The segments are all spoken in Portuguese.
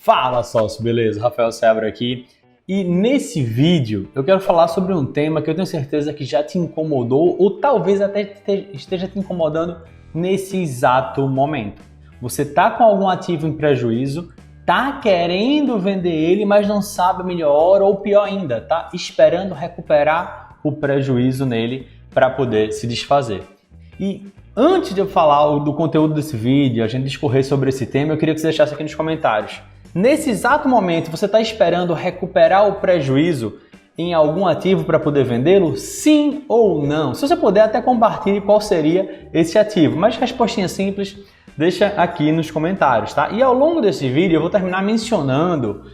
Fala sócio, beleza? Rafael Seabra aqui. E nesse vídeo eu quero falar sobre um tema que eu tenho certeza que já te incomodou ou talvez até esteja te incomodando nesse exato momento. Você está com algum ativo em prejuízo, está querendo vender ele, mas não sabe a melhor hora ou pior ainda, está esperando recuperar o prejuízo nele para poder se desfazer. E antes de eu falar do conteúdo desse vídeo, a gente discorrer sobre esse tema, eu queria que você deixasse aqui nos comentários. Nesse exato momento, você está esperando recuperar o prejuízo em algum ativo para poder vendê-lo? Sim ou não? Se você puder, até compartilhe qual seria esse ativo. Mas respostinha simples, deixa aqui nos comentários, tá? E ao longo desse vídeo, eu vou terminar mencionando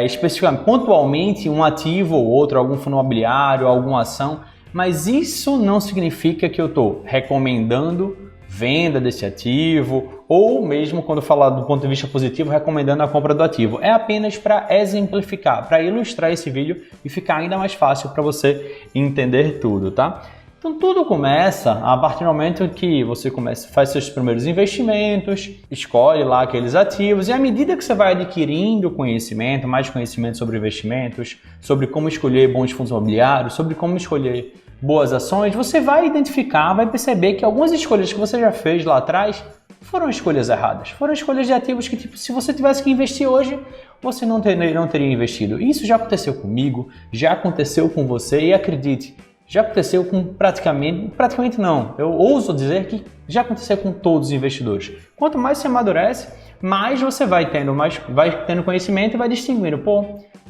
especificamente, pontualmente, um ativo ou outro, algum fundo imobiliário, alguma ação, mas isso não significa que eu estou recomendando venda desse ativo ou mesmo quando falar do ponto de vista positivo, recomendando a compra do ativo. É apenas para exemplificar, para ilustrar esse vídeo e ficar ainda mais fácil para você entender tudo, tá? Então tudo começa a partir do momento que você faz seus primeiros investimentos, escolhe lá aqueles ativos e à medida que você vai adquirindo conhecimento, mais conhecimento sobre investimentos, sobre como escolher bons fundos imobiliários, sobre como escolher boas ações, você vai identificar, vai perceber que algumas escolhas que você já fez lá atrás foram escolhas erradas. Foram escolhas de ativos que, tipo, se você tivesse que investir hoje, você não teria investido. Isso já aconteceu comigo, já aconteceu com você e acredite, já aconteceu com praticamente não, eu ouso dizer que já aconteceu com todos os investidores. Quanto mais você amadurece, mais você vai tendo conhecimento e vai distinguindo, pô,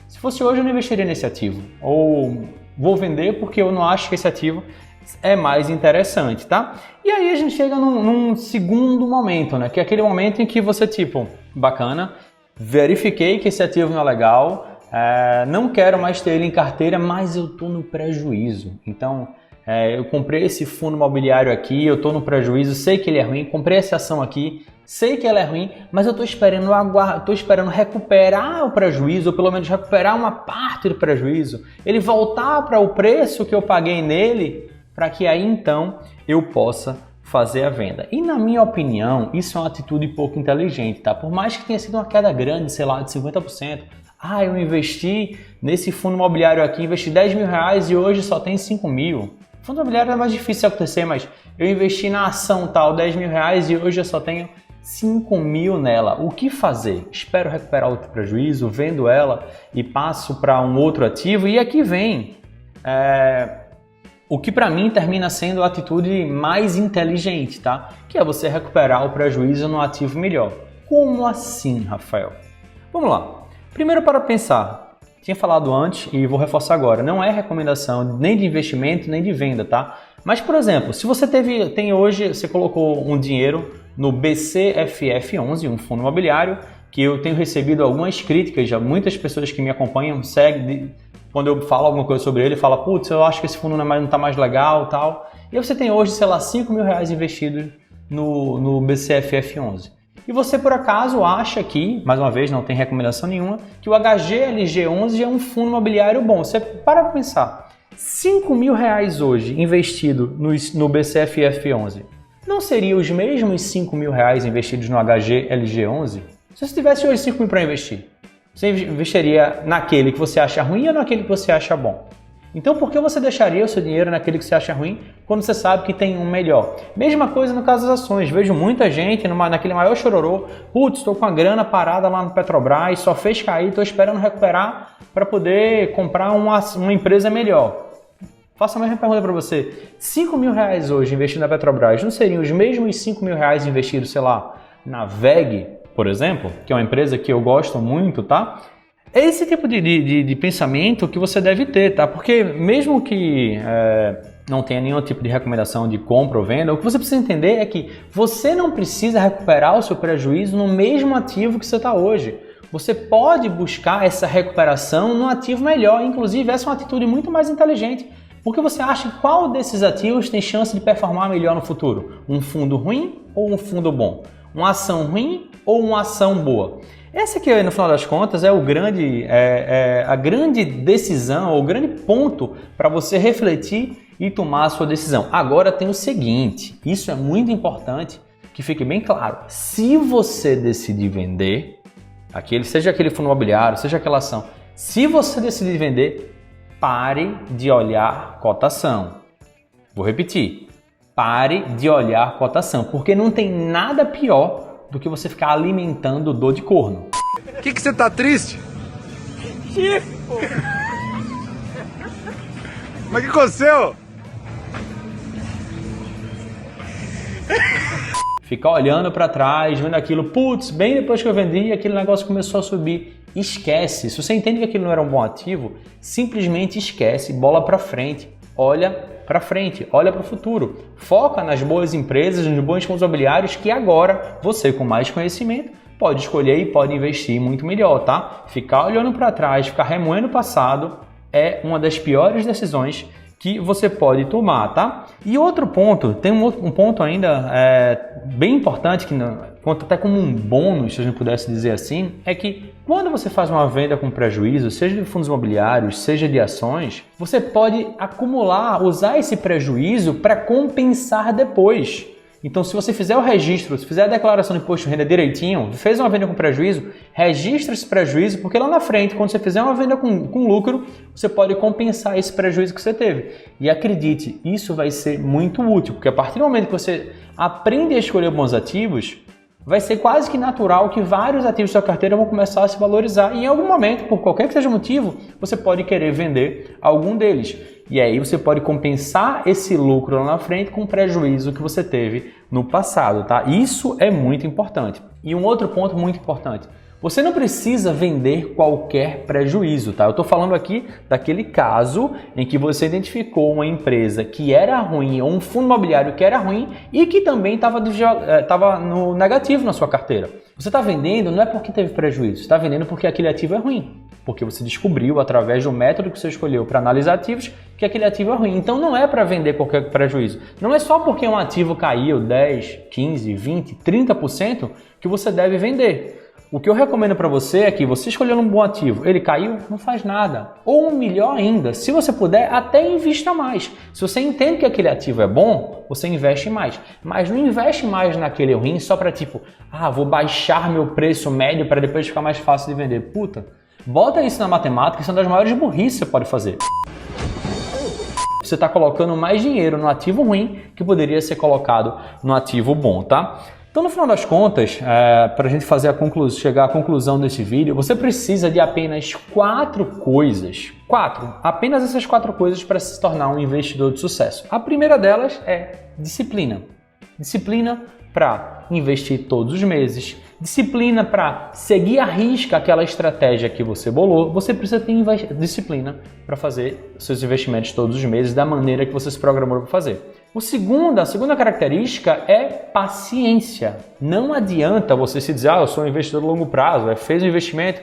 se fosse hoje eu não investiria nesse ativo, ou vou vender porque eu não acho que esse ativo é mais interessante, tá? E aí a gente chega num segundo momento, né? Que é aquele momento em que você, tipo, bacana, verifiquei que esse ativo não é legal, não quero mais ter ele em carteira, mas eu tô no prejuízo. Então, eu comprei esse fundo imobiliário aqui, eu tô no prejuízo, sei que ele é ruim, comprei essa ação aqui, sei que ela é ruim, mas eu tô esperando recuperar o prejuízo, ou pelo menos recuperar uma parte do prejuízo, ele voltar para o preço que eu paguei nele, para que aí então eu possa fazer a venda. E na minha opinião, isso é uma atitude pouco inteligente, tá? Por mais que tenha sido uma queda grande, sei lá, de 50%, eu investi nesse fundo imobiliário aqui, investi 10 mil reais e hoje só tem 5 mil. Fundo imobiliário é mais difícil de acontecer, mas eu investi na ação tal, 10 mil reais e hoje eu só tenho 5 mil nela. O que fazer? Espero recuperar outro prejuízo, vendo ela e passo para um outro ativo. E aqui vem o que para mim termina sendo a atitude mais inteligente, tá? Que é você recuperar o prejuízo no ativo melhor. Como assim, Rafael? Vamos lá. Primeiro, para pensar, tinha falado antes e vou reforçar agora, não é recomendação nem de investimento nem de venda, tá? Mas, por exemplo, se você você colocou um dinheiro no BCFF11, um fundo imobiliário, que eu tenho recebido algumas críticas, já muitas pessoas que me acompanham seguem, quando eu falo alguma coisa sobre ele, fala, putz, eu acho que esse fundo não está mais legal, tal. E você tem hoje, sei lá, 5 mil reais investidos no BCFF11. E você, por acaso, acha que, mais uma vez, não tem recomendação nenhuma, que o HGLG11 é um fundo imobiliário bom. Você para pensar, 5 mil reais hoje investido no BCFF11, não seria os mesmos 5 mil reais investidos no HGLG11? Se você tivesse hoje 5 mil para investir, você investiria naquele que você acha ruim ou naquele que você acha bom? Então, por que você deixaria o seu dinheiro naquele que você acha ruim quando você sabe que tem um melhor? Mesma coisa no caso das ações. Vejo muita gente naquele maior chororô. Putz, estou com a grana parada lá no Petrobras, só fez cair, estou esperando recuperar para poder comprar uma empresa melhor. Faço a mesma pergunta para você. 5 mil reais hoje investindo na Petrobras não seriam os mesmos 5 mil reais investidos, sei lá, na VEG, por exemplo, que é uma empresa que eu gosto muito, tá? É esse tipo de pensamento que você deve ter, tá? Porque mesmo que não tenha nenhum tipo de recomendação de compra ou venda, o que você precisa entender é que você não precisa recuperar o seu prejuízo no mesmo ativo que você está hoje. Você pode buscar essa recuperação num ativo melhor. Inclusive, essa é uma atitude muito mais inteligente. Porque você acha que qual desses ativos tem chance de performar melhor no futuro? Um fundo ruim ou um fundo bom? Uma ação ruim ou uma ação boa? Esse aqui, no final das contas, é a grande decisão, o grande ponto para você refletir e tomar a sua decisão. Agora tem o seguinte, isso é muito importante que fique bem claro. Se você decidir vender, seja aquele fundo imobiliário, seja aquela ação, se você decidir vender, pare de olhar cotação. Vou repetir, pare de olhar cotação, porque não tem nada pior do que você ficar alimentando dor de corno. O que você tá triste? Mas que aconteceu? Ficar olhando para trás, vendo aquilo, putz, bem depois que eu vendi, aquele negócio começou a subir. Esquece. Se você entende que aquilo não era um bom ativo, simplesmente esquece, bola para frente. Olha para frente, olha para o futuro. Foca nas boas empresas, nos bons fundos imobiliários que agora você, com mais conhecimento, pode escolher e pode investir muito melhor, tá? Ficar olhando para trás, ficar remoendo o passado é uma das piores decisões que você pode tomar, tá? E outro ponto, tem um ponto ainda bem importante, que conta até como um bônus, se a gente pudesse dizer assim, é que quando você faz uma venda com prejuízo, seja de fundos imobiliários, seja de ações, você pode acumular, usar esse prejuízo para compensar depois. Então, se você fizer o registro, se fizer a declaração de imposto de renda direitinho, fez uma venda com prejuízo, registra esse prejuízo, porque lá na frente, quando você fizer uma venda com lucro, você pode compensar esse prejuízo que você teve. E acredite, isso vai ser muito útil, porque a partir do momento que você aprende a escolher bons ativos, vai ser quase que natural que vários ativos da sua carteira vão começar a se valorizar e em algum momento, por qualquer que seja o motivo, você pode querer vender algum deles. E aí você pode compensar esse lucro lá na frente com o prejuízo que você teve no passado, tá? Isso é muito importante. E um outro ponto muito importante, você não precisa vender qualquer prejuízo, tá? Eu estou falando aqui daquele caso em que você identificou uma empresa que era ruim ou um fundo imobiliário que era ruim e que também estava no negativo na sua carteira. Você está vendendo não é porque teve prejuízo, você está vendendo porque aquele ativo é ruim. Porque você descobriu, através do método que você escolheu para analisar ativos, que aquele ativo é ruim. Então não é para vender qualquer prejuízo. Não é só porque um ativo caiu 10, 15, 20, 30% que você deve vender. O que eu recomendo para você é que você escolhendo um bom ativo, ele caiu, não faz nada. Ou melhor ainda, se você puder, até invista mais. Se você entende que aquele ativo é bom, você investe mais. Mas não investe mais naquele ruim só para tipo, vou baixar meu preço médio para depois ficar mais fácil de vender. Puta, bota isso na matemática, isso é uma das maiores burrices que você pode fazer. Você está colocando mais dinheiro no ativo ruim que poderia ser colocado no ativo bom, tá? Então, no final das contas, para a gente fazer chegar à conclusão desse vídeo, você precisa de apenas 4 coisas. Apenas essas 4 coisas para se tornar um investidor de sucesso. A primeira delas é disciplina. Disciplina para investir todos os meses. Disciplina para seguir à risca aquela estratégia que você bolou. Você precisa ter disciplina para fazer seus investimentos todos os meses da maneira que você se programou para fazer. A segunda característica é paciência. Não adianta você se dizer, eu sou um investidor de longo prazo, fez um investimento,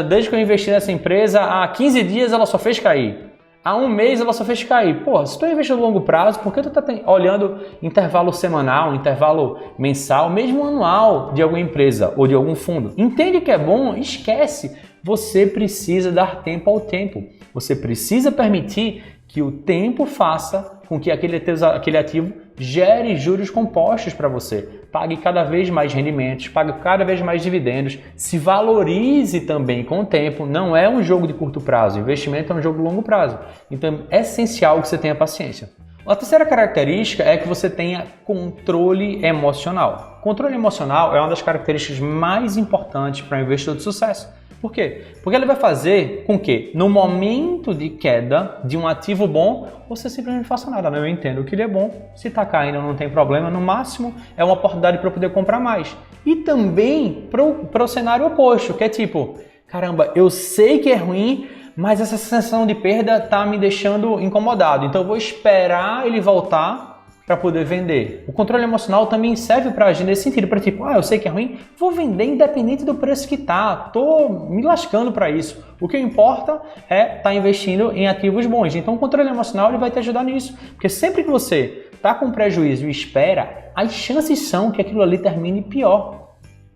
desde que eu investi nessa empresa, há 15 dias ela só fez cair. Há um mês ela só fez cair. Se tu é investidor de longo prazo, por que tu está olhando intervalo semanal, intervalo mensal, mesmo anual de alguma empresa ou de algum fundo? Entende que é bom? Esquece. Você precisa dar tempo ao tempo. Você precisa permitir que o tempo faça com que aquele ativo gere juros compostos para você. Pague cada vez mais rendimentos, pague cada vez mais dividendos, se valorize também com o tempo. Não é um jogo de curto prazo, investimento é um jogo de longo prazo. Então é essencial que você tenha paciência. A terceira característica é que você tenha controle emocional. Controle emocional é uma das características mais importantes para um investidor de sucesso. Por quê? Porque ele vai fazer com que, no momento de queda de um ativo bom, você simplesmente não faça nada. Eu entendo que ele é bom, se está caindo não tem problema, no máximo é uma oportunidade para eu poder comprar mais. E também para o cenário oposto, que é tipo, caramba, eu sei que é ruim, mas essa sensação de perda está me deixando incomodado, então eu vou esperar ele voltar para poder vender. O controle emocional também serve para agir nesse sentido, para tipo, eu sei que é ruim, vou vender independente do preço que tá, tô me lascando para isso. O que importa é estar investindo em ativos bons. Então o controle emocional ele vai te ajudar nisso, porque sempre que você tá com prejuízo e espera, as chances são que aquilo ali termine pior.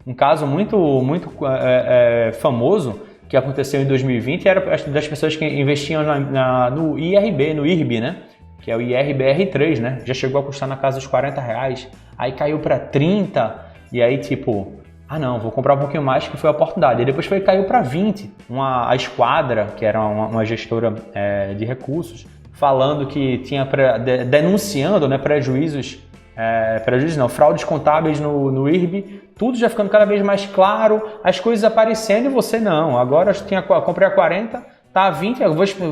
Um caso muito famoso que aconteceu em 2020 era das pessoas que investiam no IRB, né? Que é o IRBR3, né? Já chegou a custar na casa dos R$40, aí caiu para 30, e aí tipo, Ah não, vou comprar um pouquinho mais, que foi a oportunidade. E depois caiu para 20. A Esquadra, que era uma gestora de recursos, falando que tinha denunciando, né, prejuízos não, fraudes contábeis no IRB, tudo já ficando cada vez mais claro, as coisas aparecendo e você não. Agora comprei a 40, tá a 20,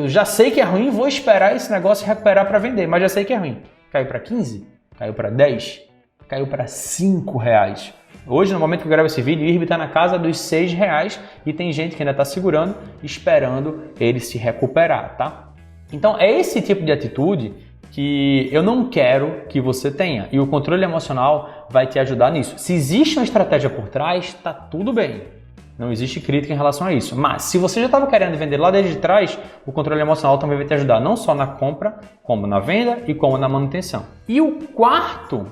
já sei que é ruim, vou esperar esse negócio recuperar para vender, mas já sei que é ruim. Caiu para 15, caiu para 10, caiu para R$5. Hoje, no momento que eu gravo esse vídeo, o IRB está na casa dos R$6 e tem gente que ainda está segurando, esperando ele se recuperar, tá? Então, é esse tipo de atitude que eu não quero que você tenha. E o controle emocional vai te ajudar nisso. Se existe uma estratégia por trás, tá tudo bem. Não existe crítica em relação a isso. Mas se você já estava querendo vender lá desde trás, o controle emocional também vai te ajudar, não só na compra, como na venda e como na manutenção. E o quarto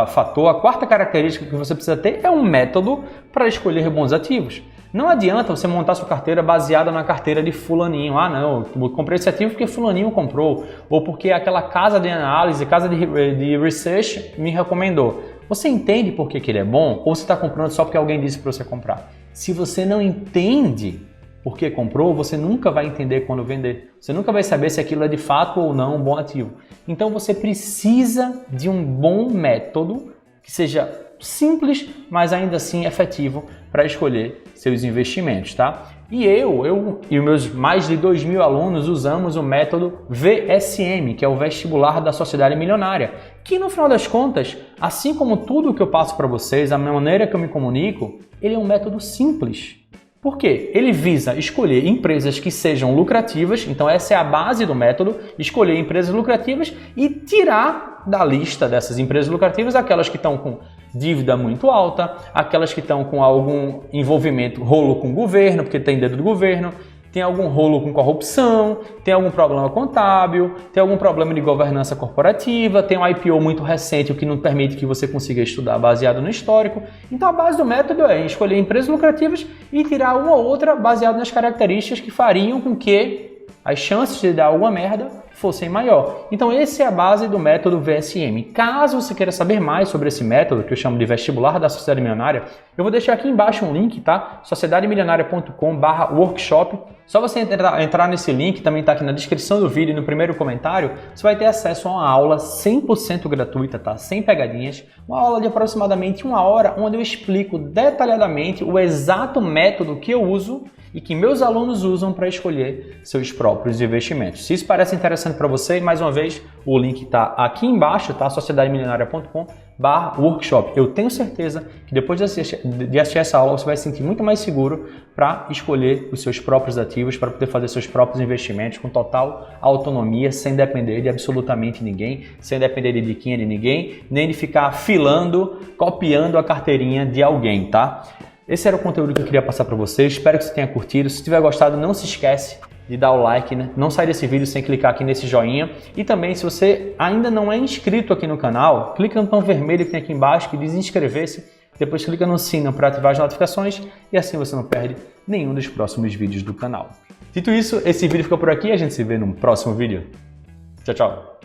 fator, a quarta característica que você precisa ter é um método para escolher bons ativos. Não adianta você montar sua carteira baseada na carteira de fulaninho. Ah, não, eu comprei esse ativo porque fulaninho comprou, ou porque aquela casa de análise, casa de research me recomendou. Você entende por que ele é bom ou você está comprando só porque alguém disse para você comprar? Se você não entende por que comprou, você nunca vai entender quando vender. Você nunca vai saber se aquilo é de fato ou não um bom ativo. Então você precisa de um bom método que seja simples, mas ainda assim efetivo para escolher seus investimentos, tá? E eu e os meus mais de 2.000 alunos usamos o método VSM, que é o Vestibular da Sociedade Milionária, que no final das contas, assim como tudo que eu passo para vocês, a maneira que eu me comunico, ele é um método simples. Por quê? Ele visa escolher empresas que sejam lucrativas, então essa é a base do método, escolher empresas lucrativas e tirar da lista dessas empresas lucrativas aquelas que estão com dívida muito alta, aquelas que estão com algum envolvimento, rolo com o governo, porque tem dedo do governo, tem algum rolo com corrupção, tem algum problema contábil, tem algum problema de governança corporativa, tem um IPO muito recente, o que não permite que você consiga estudar baseado no histórico. Então a base do método é escolher empresas lucrativas e tirar uma ou outra baseado nas características que fariam com que as chances de dar alguma merda fossem maior. Então essa é a base do método VSM. Caso você queira saber mais sobre esse método, que eu chamo de Vestibular da Sociedade Milionária, eu vou deixar aqui embaixo um link, tá? sociedademilionaria.com/workshop. Só você entrar nesse link, também está aqui na descrição do vídeo e no primeiro comentário, você vai ter acesso a uma aula 100% gratuita, tá? Sem pegadinhas. Uma aula de aproximadamente 1 hora, onde eu explico detalhadamente o exato método que eu uso e que meus alunos usam para escolher seus próprios investimentos. Se isso parece interessante para você, mais uma vez, o link está aqui embaixo, tá? sociedademilionaria.com/workshop. Eu tenho certeza que depois de assistir essa aula, você vai se sentir muito mais seguro para escolher os seus próprios ativos, para poder fazer seus próprios investimentos com total autonomia, sem depender de absolutamente ninguém, sem depender de diquinha de ninguém, nem de ficar copiando a carteirinha de alguém, tá? Esse era o conteúdo que eu queria passar para vocês, espero que você tenha curtido. Se tiver gostado, não se esquece de dar o like, né? Não sai desse vídeo sem clicar aqui nesse joinha. E também, se você ainda não é inscrito aqui no canal, clica no botão vermelho que tem aqui embaixo que diz inscrever-se. Depois clica no sino para ativar as notificações e assim você não perde nenhum dos próximos vídeos do canal. Dito isso, esse vídeo fica por aqui e a gente se vê no próximo vídeo. Tchau, tchau!